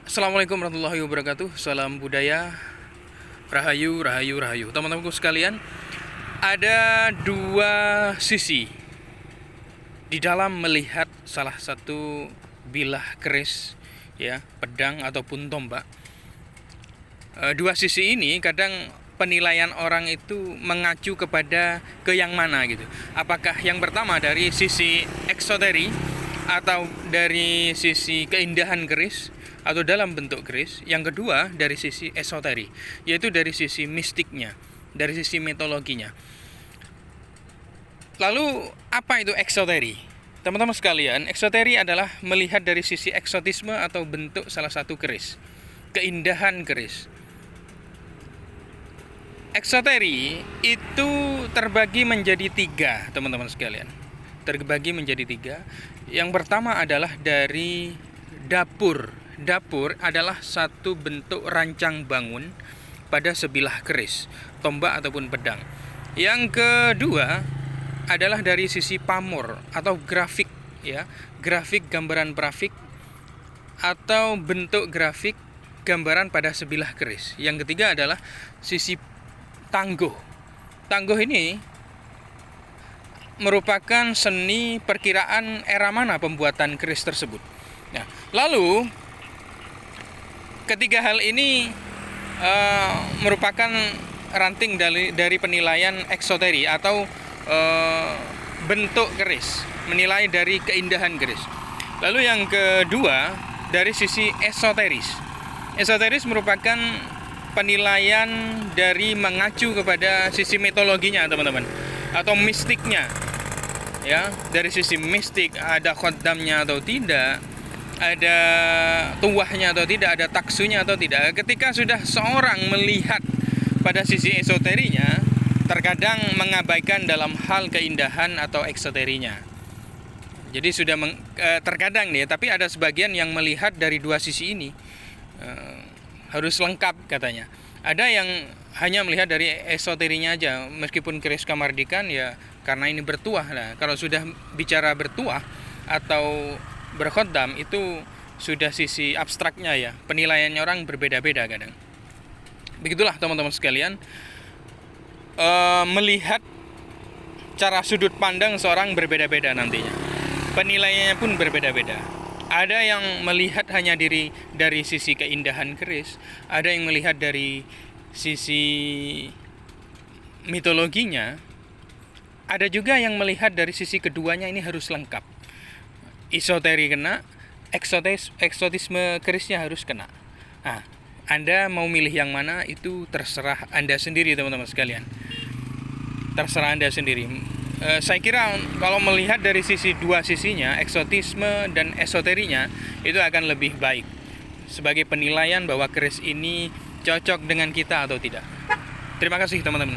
Assalamualaikum warahmatullahi wabarakatuh. Salam budaya. Rahayu, rahayu, rahayu. Teman-temanku sekalian, ada dua sisi di dalam melihat salah satu bilah keris, ya, pedang ataupun tombak. Dua sisi ini kadang penilaian orang itu mengacu kepada ke yang mana gitu. Apakah yang pertama dari sisi eksoteri atau dari sisi keindahan keris atau dalam bentuk keris. Yang kedua dari sisi esoteri, yaitu dari sisi mistiknya, dari sisi mitologinya. Lalu apa itu eksoteri? Teman-teman sekalian, eksoteri adalah melihat dari sisi eksotisme atau bentuk salah satu keris, keindahan keris. Eksoteri itu terbagi menjadi tiga, teman-teman sekalian. Terbagi menjadi tiga. Yang pertama adalah dari dapur. Dapur adalah satu bentuk rancang bangun pada sebilah keris, tombak ataupun pedang. Yang kedua adalah dari sisi pamor atau grafik, ya, grafik gambaran grafik atau bentuk grafik gambaran pada sebilah keris. Yang ketiga adalah sisi tangguh. Tangguh ini merupakan seni perkiraan era mana pembuatan keris tersebut. Nah, lalu ketiga hal ini merupakan ranting dari penilaian eksoteri atau bentuk keris, menilai dari keindahan keris. Lalu yang kedua dari sisi esoteris. Esoteris merupakan penilaian dari mengacu kepada sisi mitologinya, teman-teman, atau mistiknya. Ya, dari sisi mistik ada khodamnya atau tidak, ada tuahnya atau tidak, ada taksunya atau tidak. Ketika sudah seorang melihat pada sisi esoterinya, terkadang mengabaikan dalam hal keindahan atau eksoterinya. Jadi sudah terkadang nih, tapi ada sebagian yang melihat dari dua sisi ini harus lengkap katanya. Ada yang hanya melihat dari esoterinya aja, meskipun keris kamardikan ya karena ini bertuah. Nah, kalau sudah bicara bertuah atau berkhodam itu sudah sisi abstraknya, ya, penilaiannya orang berbeda-beda kadang. Begitulah teman-teman sekalian, melihat cara sudut pandang seorang berbeda-beda nantinya, penilaiannya pun berbeda-beda. Ada yang melihat hanya dari sisi keindahan keris, ada yang melihat dari sisi mitologinya, ada juga yang melihat dari sisi keduanya ini harus lengkap. Esoteri kena, eksotisme kerisnya harus kena. Nah, Anda mau milih yang mana itu terserah Anda sendiri, teman-teman sekalian. Terserah Anda sendiri. Saya kira kalau melihat dari sisi dua sisinya, eksotisme dan esoterinya, itu akan lebih baik sebagai penilaian bahwa keris ini cocok dengan kita atau tidak. Terima kasih, teman-teman.